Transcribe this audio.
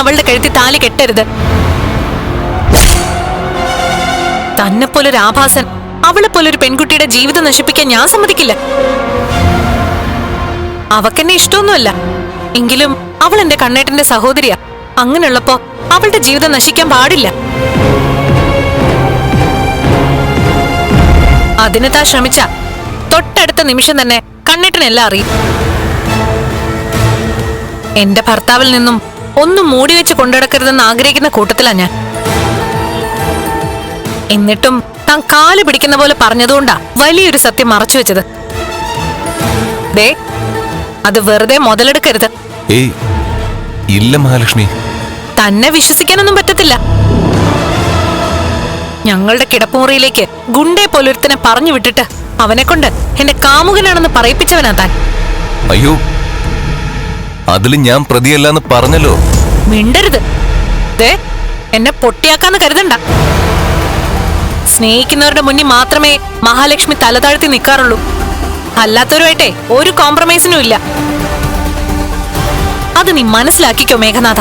അവളുടെ കഴുത്തി താലി കെട്ടരുത്. തന്നെ പോലൊരു ആഭാസൻ, അവളെ പോലൊരു പെൺകുട്ടിയുടെ ജീവിതം നശിപ്പിക്കാൻ ഞാൻ സമ്മതിക്കില്ല. അവക്കെന്നെ ഇഷ്ടമൊന്നുമല്ല, എങ്കിലും അവൾ എന്റെ കണ്ണേട്ടന്റെ സഹോദരിയാ. അങ്ങനെയുള്ളപ്പോ അവളുടെ ജീവിതം നശിക്കാൻ പാടില്ല. അതിന് താൻ ശ്രമിച്ച തൊട്ടടുത്ത നിമിഷം തന്നെ കണ്ണേട്ടനെല്ലാം അറിയും. എന്റെ ഭർത്താവിൽ നിന്നും ഒന്നും മൂടിവെച്ച് കൊണ്ടുനടക്കരുതെന്ന് ആഗ്രഹിക്കുന്ന കൂട്ടത്തിലാ ഞാൻ. എന്നിട്ടും താൻ കാല് പിടിക്കുന്ന പോലെ പറഞ്ഞതുകൊണ്ടാ വലിയൊരു സത്യം മറച്ചു വെച്ചത്. ദേ, അത് വെറുതെ മുതലെടുക്കരുത്. ഏയ് ഇല്ല മഹാലക്ഷ്മി, തന്നെ വിശ്വസിക്കാനൊന്നും പറ്റത്തില്ല. ഞങ്ങളുടെ കിടപ്പുമുറിയിലേക്ക് ഗുണ്ടയെ പോലൊരുത്തനെ പറഞ്ഞു വിട്ടിട്ട് അവനെ കൊണ്ട് എന്റെ കാമുകനാണെന്ന് പറയിപ്പിച്ചവനാ താൻ. അയ്യോ, അതിൽ ഞാൻ പ്രതിയല്ലാന്ന് പറഞ്ഞല്ലോ. മിണ്ടരുത്. ദേ, എന്നെ പൊട്ടിയാക്കാന്ന് കരുതണ്ട. സ്നേഹിക്കുന്നവരുടെ മുന്നിൽ മാത്രമേ മഹാലക്ഷ്മി തലതാഴ്ത്തി നിൽക്കാറുള്ളൂ. അല്ലാത്തവരുമായിട്ടേ ഒരു കോംപ്രമൈസിനും ഇല്ല. അത് നീ മനസ്സിലാക്കിക്കോ മേഘനാഥ.